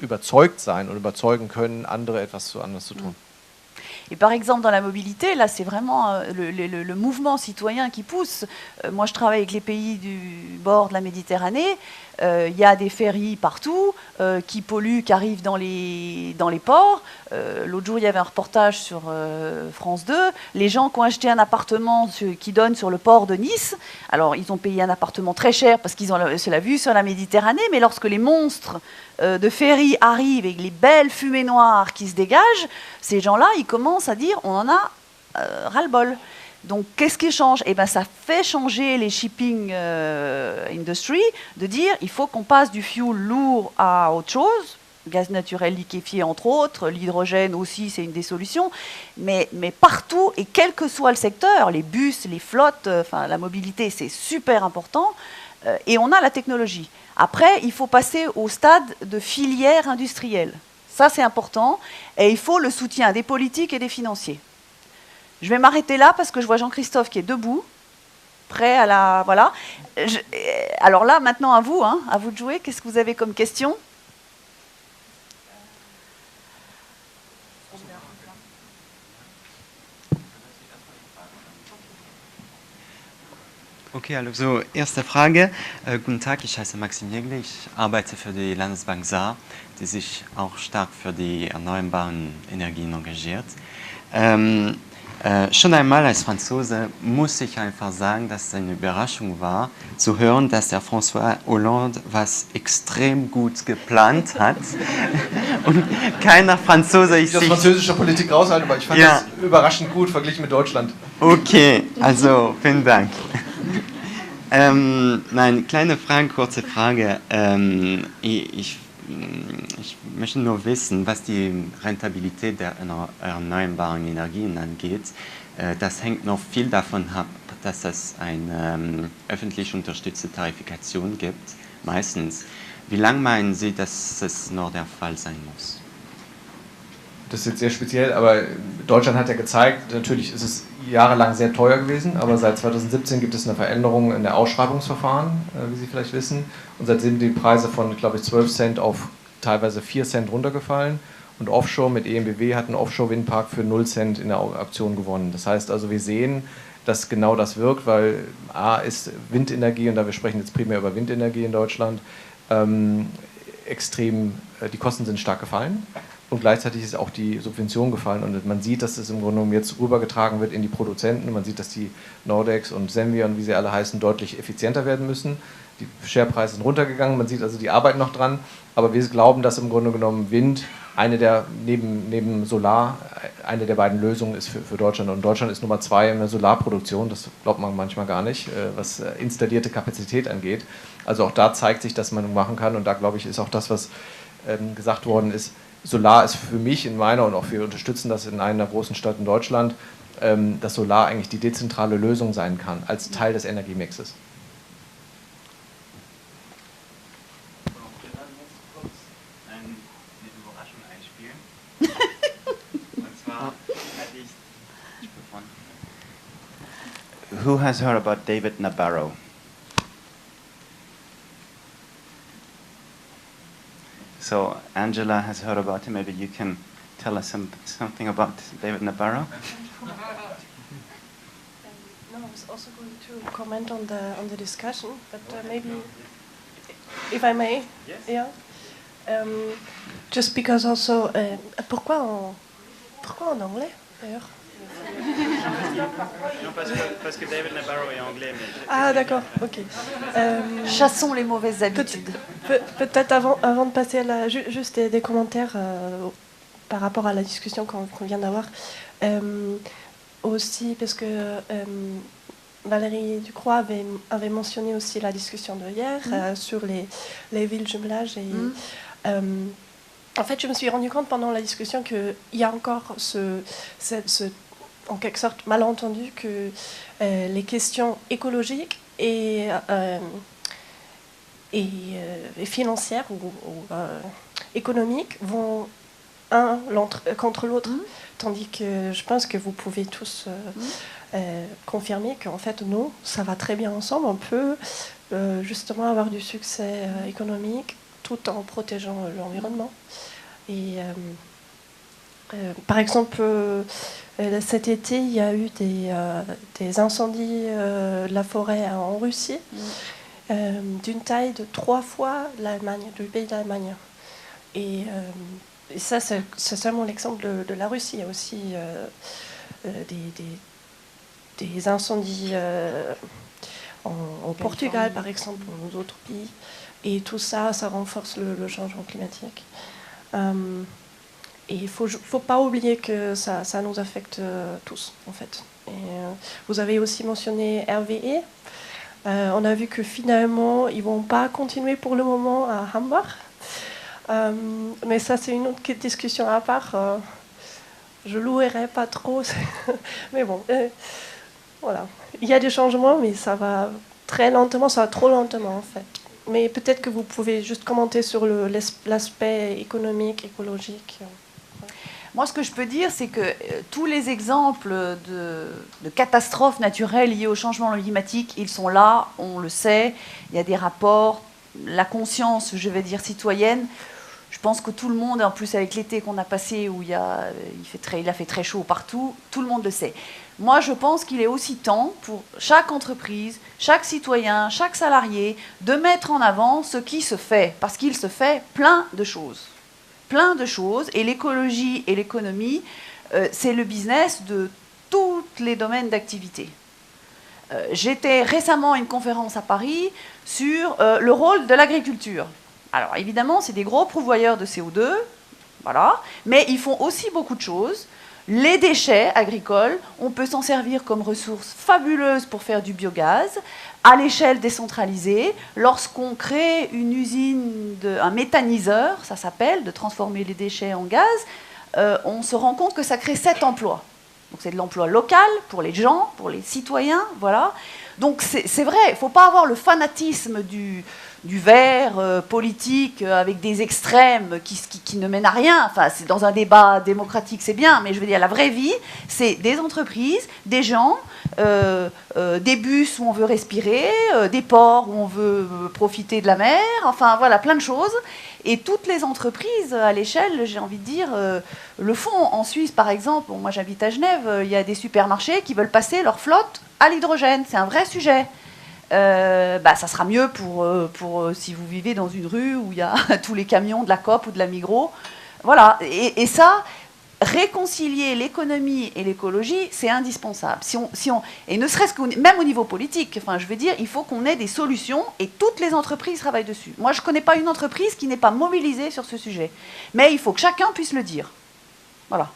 überzeugt sein und überzeugen können, andere etwas anders zu tun. Et par exemple, dans la mobilité, là, c'est vraiment le mouvement citoyen qui pousse. Moi, je travaille avec les pays du bord de la Méditerranée. Il y a des ferries partout qui polluent, qui arrivent dans les ports. L'autre jour, il y avait un reportage sur France 2. Les gens qui ont acheté un appartement qui donne sur le port de Nice, alors ils ont payé un appartement très cher parce qu'ils ont la vue sur la Méditerranée, mais lorsque les monstres de ferries arrivent avec les belles fumées noires qui se dégagent, ces gens-là, ils commencent à dire on en a ras-le-bol. Donc, qu'est-ce qui change ? Eh bien, ça fait changer les shipping industry de dire il faut qu'on passe du fuel lourd à autre chose, gaz naturel liquéfié entre autres, l'hydrogène aussi, c'est une des solutions, mais partout, et quel que soit le secteur, les bus, les flottes, enfin, la mobilité, c'est super important, et on a la technologie. Après, il faut passer au stade de filière industrielle. Ça, c'est important, et il faut le soutien des politiques et des financiers. Je vais m'arrêter là parce que je vois Jean-Christophe qui est debout. prêt à la... Voilà. Alors là, maintenant, à vous de jouer. Qu'est-ce que vous avez comme question? Okay, also erste Frage. Guten Tag, ich heiße Maxim Jägle, ich arbeite für die Landesbank Saar, die sich auch stark für die erneuerbaren Energien engagiert. Schon einmal als Franzose muss ich einfach sagen, dass es eine Überraschung war, zu hören, dass der François Hollande was extrem gut geplant hat. Und keiner Franzose Ich das französische Politik raushalten, aber ich fand das überraschend gut verglichen mit Deutschland. Okay, also vielen Dank. Nein, kleine Frage, kurze Frage. Ich möchte nur wissen, was die Rentabilität der erneuerbaren Energien angeht. Das hängt noch viel davon ab, dass es eine öffentlich unterstützte Tarifikation gibt, meistens. Wie lange meinen Sie, dass es noch der Fall sein muss? Das ist jetzt sehr speziell, aber Deutschland hat ja gezeigt, natürlich ist es jahrelang sehr teuer gewesen, aber seit 2017 gibt es eine Veränderung in der Ausschreibungsverfahren, wie Sie vielleicht wissen. Und seitdem sind die Preise von, glaube ich, 12 Cent auf teilweise 4 Cent runtergefallen. Und Offshore mit EnBW hat einen Offshore-Windpark für 0 Cent in der Auktion gewonnen. Das heißt also, wir sehen, dass genau das wirkt, weil A ist Windenergie, und da wir sprechen jetzt primär über Windenergie in Deutschland, die Kosten sind stark gefallen. Und gleichzeitig ist auch die Subvention gefallen und man sieht, dass es im Grunde genommen jetzt rübergetragen wird in die Produzenten. Man sieht, dass die Nordex und Senvion und wie sie alle heißen, deutlich effizienter werden müssen. Die Sharepreise sind runtergegangen, man sieht also, die arbeiten noch dran. Aber wir glauben, dass im Grunde genommen Wind neben Solar eine der beiden Lösungen ist für Deutschland. Und Deutschland ist Nummer 2 in der Solarproduktion, das glaubt man manchmal gar nicht, was installierte Kapazität angeht. Also auch da zeigt sich, dass man machen kann, und da glaube ich, ist auch das, was gesagt worden ist. Solar ist für mich in meiner, und auch wir unterstützen das in einer großen Stadt in Deutschland, dass Solar eigentlich die dezentrale Lösung sein kann, als Teil des Energiemixes. Who has heard about David Nabarro? So Angela has heard about him. Maybe you can tell us something about David Nabarro. No, I was also going to comment on the discussion, but maybe, if I may, yes. Yeah. Just because also, pourquoi en anglais d'ailleurs? Non, parce que David Nabarro est anglais. Ah d'accord, ok. Chassons les mauvaises habitudes. Peut-être avant de passer à juste des commentaires par rapport à la discussion qu'on vient d'avoir. Aussi parce que Valérie Ducrot avait mentionné aussi la discussion de hier sur les villes jumelages. Et, en fait, je me suis rendu compte pendant la discussion qu'il y a encore ce en quelque sorte malentendu que les questions écologiques et financières ou économiques vont contre l'autre, tandis que je pense que vous pouvez tous confirmer qu'en fait non, ça va très bien ensemble. On peut justement avoir du succès économique tout en protégeant l'environnement. Et par exemple, cet été, il y a eu des incendies de la forêt en Russie, d'une taille de 3 fois l'Allemagne, du pays d'Allemagne. Et ça, c'est seulement l'exemple de la Russie. Il y a aussi des incendies au Portugal, par exemple, ou d'autres pays. Et tout ça, ça renforce le changement climatique. Et il ne faut pas oublier que ça nous affecte tous, en fait. Et, vous avez aussi mentionné RWE. On a vu que finalement, ils ne vont pas continuer pour le moment à Hamburg. Mais ça, c'est une autre discussion à part. Je ne louerai pas trop. Mais bon, voilà. Il y a des changements, mais ça va très lentement, ça va trop lentement, en fait. Mais peut-être que vous pouvez juste commenter sur l'aspect économique, écologique. Moi, ce que je peux dire, c'est que tous les exemples de catastrophes naturelles liées au changement climatique, ils sont là, on le sait, il y a des rapports, la conscience, je vais dire, citoyenne. Je pense que tout le monde, en plus avec l'été qu'on a passé, où il a fait très chaud partout, tout le monde le sait. Moi, je pense qu'il est aussi temps pour chaque entreprise, chaque citoyen, chaque salarié, de mettre en avant ce qui se fait, parce qu'il se fait plein de choses. Plein de choses, et l'écologie et l'économie, c'est le business de tous les domaines d'activité. J'étais récemment à une conférence à Paris sur le rôle de l'agriculture. Alors évidemment, c'est des gros pourvoyeurs de CO2, voilà, mais ils font aussi beaucoup de choses. Les déchets agricoles, on peut s'en servir comme ressource fabuleuse pour faire du biogaz, à l'échelle décentralisée. Lorsqu'on crée une usine, un méthaniseur, ça s'appelle, de transformer les déchets en gaz, on se rend compte que ça crée 7 emplois. Donc c'est de l'emploi local pour les gens, pour les citoyens, voilà. Donc c'est vrai, il ne faut pas avoir le fanatisme du vert politique avec des extrêmes qui ne mènent à rien. Enfin, c'est dans un débat démocratique, c'est bien, mais je veux dire, la vraie vie, c'est des entreprises, des gens, des bus où on veut respirer, des ports où on veut profiter de la mer, enfin voilà, plein de choses. Et toutes les entreprises à l'échelle, j'ai envie de dire, le font. En Suisse, par exemple, moi j'habite à Genève, il y a des supermarchés qui veulent passer leur flotte à l'hydrogène. C'est un vrai sujet. Ça sera mieux pour si vous vivez dans une rue où il y a tous les camions de la Coop ou de la Migros. Voilà. Et ça, réconcilier l'économie et l'écologie, c'est indispensable. Et ne serait-ce que même au niveau politique, enfin, je veux dire, il faut qu'on ait des solutions et toutes les entreprises travaillent dessus. Moi, je ne connais pas une entreprise qui n'est pas mobilisée sur ce sujet. Mais il faut que chacun puisse le dire. Voilà.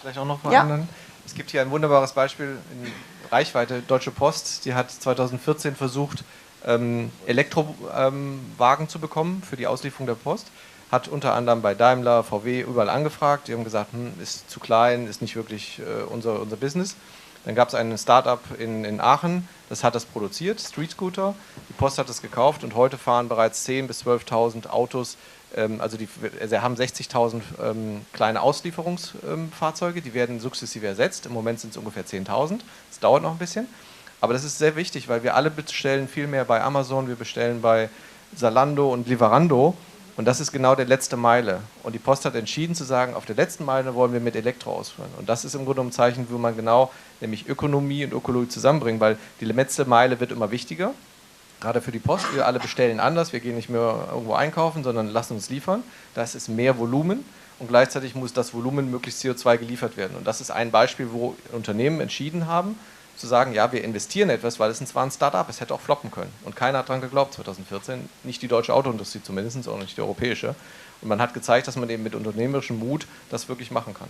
Vielleicht auch noch mal anderen. Es gibt hier ein wunderbares Beispiel in Reichweite. Deutsche Post, die hat 2014 versucht, Elektrowagen zu bekommen für die Auslieferung der Post. Hat unter anderem bei Daimler, VW überall angefragt. Die haben gesagt, ist zu klein, ist nicht wirklich unser Business. Dann gab es ein Start-up in Aachen, das hat das produziert, Street Scooter. Die Post hat das gekauft und heute fahren bereits 10.000 bis 12.000 Autos. Sie haben 60.000 kleine Auslieferungsfahrzeuge, die werden sukzessive ersetzt. Im Moment sind es ungefähr 10.000. Das dauert noch ein bisschen. Aber das ist sehr wichtig, weil wir alle bestellen viel mehr bei Amazon, wir bestellen bei Zalando und Lieferando. Und das ist genau der letzte Meile. Und die Post hat entschieden zu sagen, auf der letzten Meile wollen wir mit Elektro ausführen. Und das ist im Grunde ein Zeichen, wo man genau nämlich Ökonomie und Ökologie zusammenbringt, weil die letzte Meile wird immer wichtiger. Gerade für die Post, wir alle bestellen anders, wir gehen nicht mehr irgendwo einkaufen, sondern lassen uns liefern. Das ist mehr Volumen und gleichzeitig muss das Volumen möglichst CO2 geliefert werden. Und das ist ein Beispiel, wo Unternehmen entschieden haben, zu sagen, ja, wir investieren etwas, weil es zwar ein Start-up, es hätte auch floppen können. Und keiner hat daran geglaubt 2014, nicht die deutsche Autoindustrie zumindest, auch nicht die europäische. Und man hat gezeigt, dass man eben mit unternehmerischem Mut das wirklich machen kann.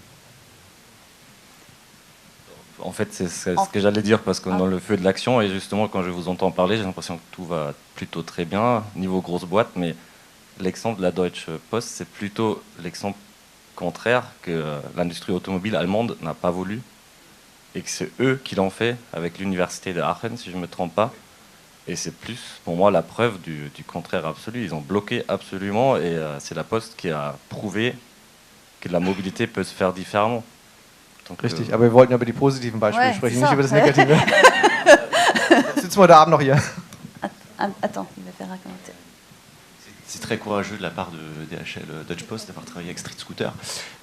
En fait, c'est ce que j'allais dire, parce que dans le feu de l'action, et justement, quand je vous entends parler, j'ai l'impression que tout va plutôt très bien, niveau grosse boîte, mais l'exemple de la Deutsche Post, c'est plutôt l'exemple contraire, que l'industrie automobile allemande n'a pas voulu, et que c'est eux qui l'ont fait avec l'université de Aachen, si je ne me trompe pas. Et c'est plus, pour moi, la preuve du contraire absolu. Ils ont bloqué absolument, et c'est la Post qui a prouvé que la mobilité peut se faire différemment. Donc, Richtig, aber wir wollten über die positiven Beispiele sprechen, ça. nicht über das Negative. Jetzt sitzen wir heute Abend noch hier. Attends, il va faire un commentaire. C'est très courageux de la part de DHL Deutsche Post d'avoir travaillé avec Street Scooter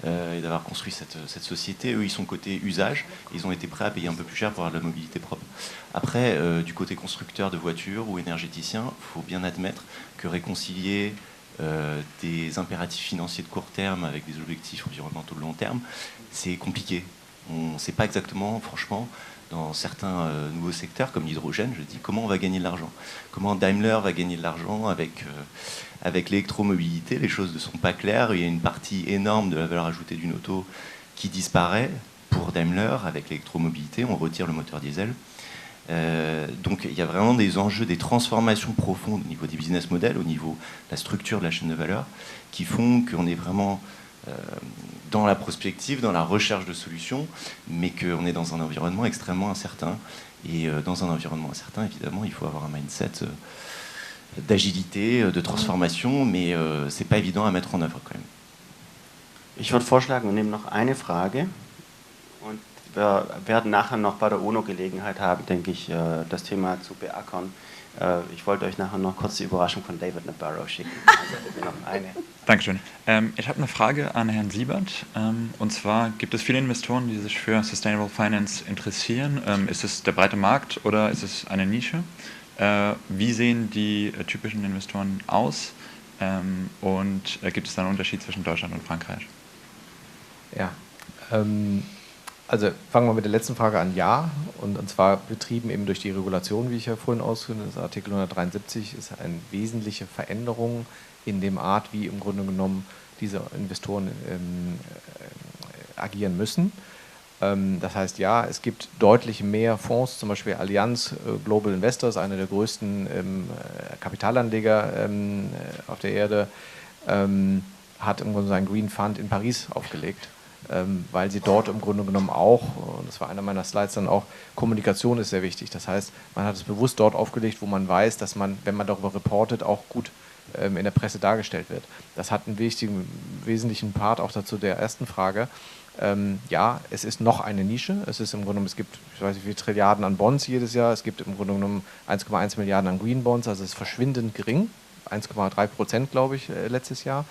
et d'avoir construit cette société. Eux, ils sont côté usage. Ils ont été prêts à payer un peu plus cher pour avoir de la mobilité propre. Après, du côté constructeur de voitures ou énergéticien, il faut bien admettre que réconcilier des impératifs financiers de court terme avec des objectifs environnementaux de long terme, c'est compliqué. On ne sait pas exactement, franchement, dans certains nouveaux secteurs comme l'hydrogène, je dis comment on va gagner de l'argent. Comment Daimler va gagner de l'argent avec l'électromobilité. Les choses ne sont pas claires. Il y a une partie énorme de la valeur ajoutée d'une auto qui disparaît pour Daimler. Avec l'électromobilité, on retire le moteur diesel. Donc il y a vraiment des enjeux, des transformations profondes au niveau des business models, au niveau de la structure de la chaîne de valeur, qui font qu'on est vraiment dans la prospective, dans la recherche de solutions, mais qu'on est dans un environnement extrêmement incertain. Et dans un environnement incertain, évidemment, il faut avoir un mindset d'agilité, de transformation, mais c'est pas évident à mettre en œuvre quand même. Ich würde vorschlagen, wir nehmen noch eine Frage und wir werden nachher noch bei der UNO Gelegenheit haben, denke ich, das Thema zu beackern. Ich wollte euch nachher noch kurz die Überraschung von David Nabarro schicken. Also noch eine. Dankeschön. Ich habe eine Frage an Herrn Siebert. Und zwar gibt es viele Investoren, die sich für Sustainable Finance interessieren. Ist es der breite Markt oder ist es eine Nische? Wie sehen die typischen Investoren aus? Und gibt es da einen Unterschied zwischen Deutschland und Frankreich? Ja, also fangen wir mit der letzten Frage an. Ja, und zwar betrieben eben durch die Regulation, wie ich ja vorhin ausführte. Das Artikel 173 ist eine wesentliche Veränderung in dem Art, wie im Grunde genommen diese Investoren agieren müssen. Das heißt, ja, es gibt deutlich mehr Fonds, zum Beispiel Allianz Global Investors, einer der größten Kapitalanleger auf der Erde, hat im Grunde seinen Green Fund in Paris aufgelegt, weil sie dort im Grunde genommen auch, und das war einer meiner Slides dann auch, Kommunikation ist sehr wichtig. Das heißt, man hat es bewusst dort aufgelegt, wo man weiß, dass man, wenn man darüber reportet, auch gut in der Presse dargestellt wird. Das hat einen wesentlichen Part auch dazu der ersten Frage. Ja, es ist noch eine Nische. Es ist im Grunde genommen, es gibt, ich weiß nicht, wie viele Trilliarden an Bonds jedes Jahr. Es gibt im Grunde genommen 1,1 Milliarden an Green Bonds, also es ist verschwindend gering. 1,3%, glaube ich, letztes Jahr.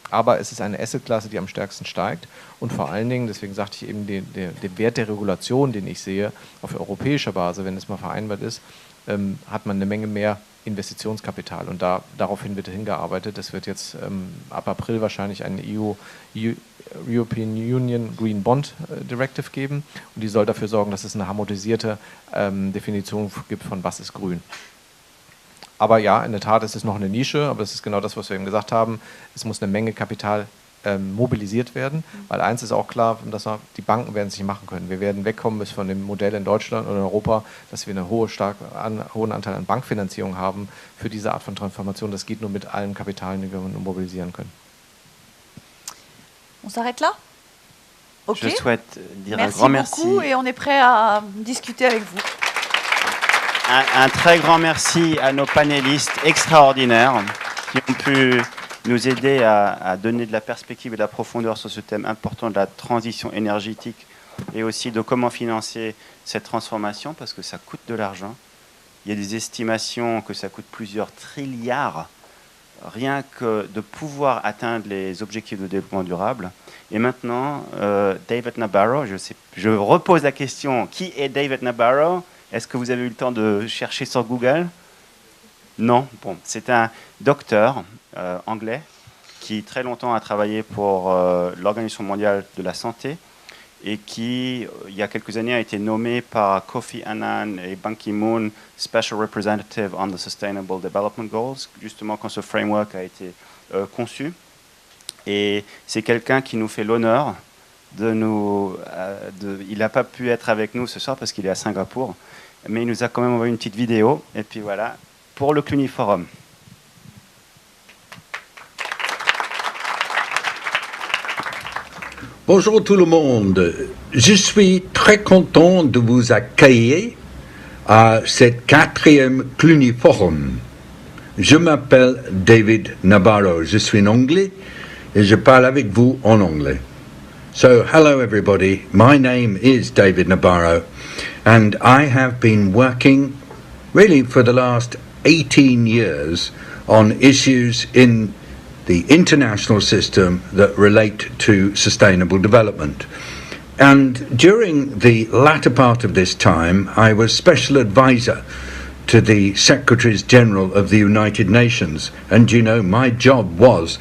Aber es ist eine Assetklasse, die am stärksten steigt. Und vor allen Dingen, deswegen sagte ich eben, den Wert der Regulation, den ich sehe, auf europäischer Basis, wenn es mal vereinbart ist, hat man eine Menge mehr Investitionskapital. Und daraufhin wird hingearbeitet. Es wird jetzt ab April wahrscheinlich eine European Union Green Bond Directive geben. Und die soll dafür sorgen, dass es eine harmonisierte Definition gibt von was ist grün. Aber ja, in der Tat ist es noch eine Nische, aber es ist genau das, was wir eben gesagt haben. Es muss eine Menge Kapital mobilisiert werden, weil eins ist auch klar, dass die Banken werden es nicht machen können. Wir werden wegkommen bis von dem Modell in Deutschland oder in Europa, dass wir einen hohen Anteil an Bankfinanzierung haben für diese Art von Transformation. Das geht nur mit allem Kapital, den wir mobilisieren können. On s'arrête là? Ok. Je souhaite dire merci un grand merci. beaucoup et on est prêt à discuter avec vous. Un très grand merci à nos panélistes extraordinaires qui ont pu nous aider à donner de la perspective et de la profondeur sur ce thème important de la transition énergétique et aussi de comment financer cette transformation parce que ça coûte de l'argent. Il y a des estimations que ça coûte plusieurs trilliards rien que de pouvoir atteindre les objectifs de développement durable. Et maintenant, David Nabarro, je repose la question, qui est David Nabarro? Est-ce que vous avez eu le temps de chercher sur Google? Non. Bon, c'est un docteur anglais qui très longtemps a travaillé pour l'Organisation mondiale de la santé et qui, il y a quelques années, a été nommé par Kofi Annan et Ban Ki-moon Special Representative on the Sustainable Development Goals, justement quand ce framework a été conçu. Et c'est quelqu'un qui nous fait l'honneur de nous... il n'a pas pu être avec nous ce soir parce qu'il est à Singapour, mais il nous a quand même envoyé une petite vidéo. Et puis voilà, pour le CLUNY Forum. Bonjour tout le monde. Je suis très content de vous accueillir à cette 4e CLUNY Forum. Je m'appelle David Nabarro. Je suis en anglais et je parle avec vous en anglais. So, hello everybody. My name is David Nabarro and I have been working really for the last 18 years on issues in the international system that relate to sustainable development. And during the latter part of this time, I was special advisor to the Secretaries General of the United Nations. And you know, my job was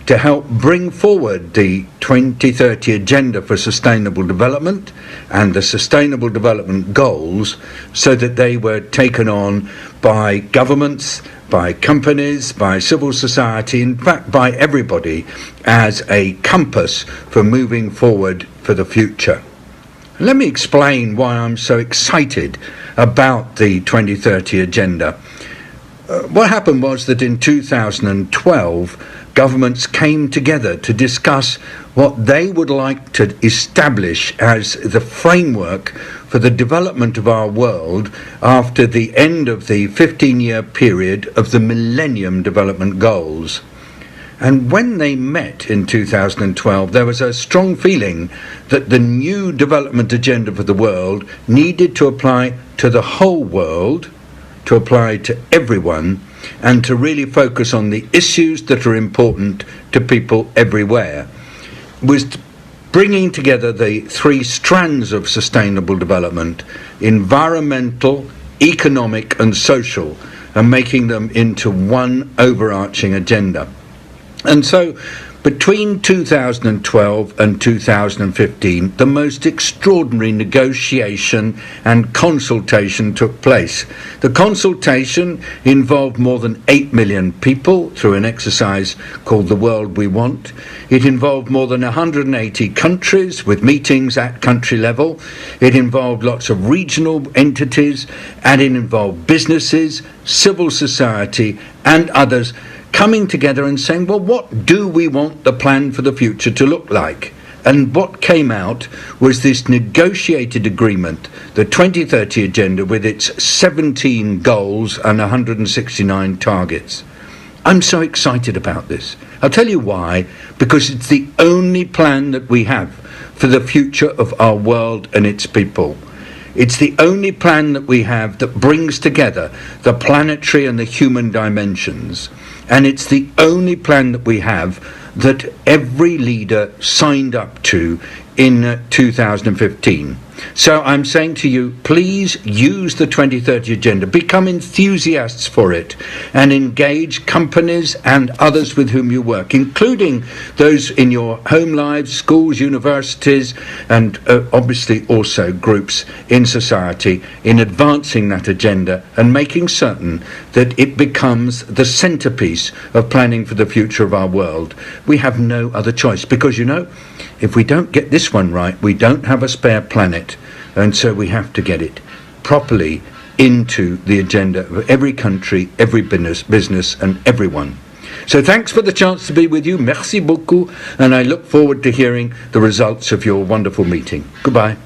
to help bring forward the 2030 Agenda for Sustainable Development and the Sustainable Development Goals so that they were taken on by governments, by companies, by civil society, in fact by everybody as a compass for moving forward for the future. Let me explain why I'm so excited about the 2030 Agenda. What happened was that in 2012, governments came together to discuss what they would like to establish as the framework for the development of our world after the end of the 15-year period of the Millennium Development Goals. And when they met in 2012, there was a strong feeling that the new development agenda for the world needed to apply to the whole world, to apply to everyone, and to really focus on the issues that are important to people everywhere. It was bringing together the three strands of sustainable development: environmental, economic and social, and making them into one overarching agenda. And so between 2012 and 2015, the most extraordinary negotiation and consultation took place. The consultation involved more than 8 million people through an exercise called The World We Want. It involved more than 180 countries with meetings at country level. It involved lots of regional entities, and it involved businesses, civil society and others coming together and saying, well, what do we want the plan for the future to look like? And what came out was this negotiated agreement, the 2030 Agenda, with its 17 goals and 169 targets. I'm so excited about this. I'll tell you why. Because it's the only plan that we have for the future of our world and its people. It's the only plan that we have that brings together the planetary and the human dimensions. And it's the only plan that we have that every leader signed up to in 2015. So I'm saying to you, please use the 2030 Agenda, become enthusiasts for it, and engage companies and others with whom you work, including those in your home lives, schools, universities, and obviously also groups in society, in advancing that agenda and making certain that it becomes the centerpiece of planning for the future of our world. We have no other choice, because, you know, if we don't get this one right, we don't have a spare planet. And so we have to get it properly into the agenda of every country, every business and everyone. So thanks for the chance to be with you. Merci beaucoup. And I look forward to hearing the results of your wonderful meeting. Goodbye.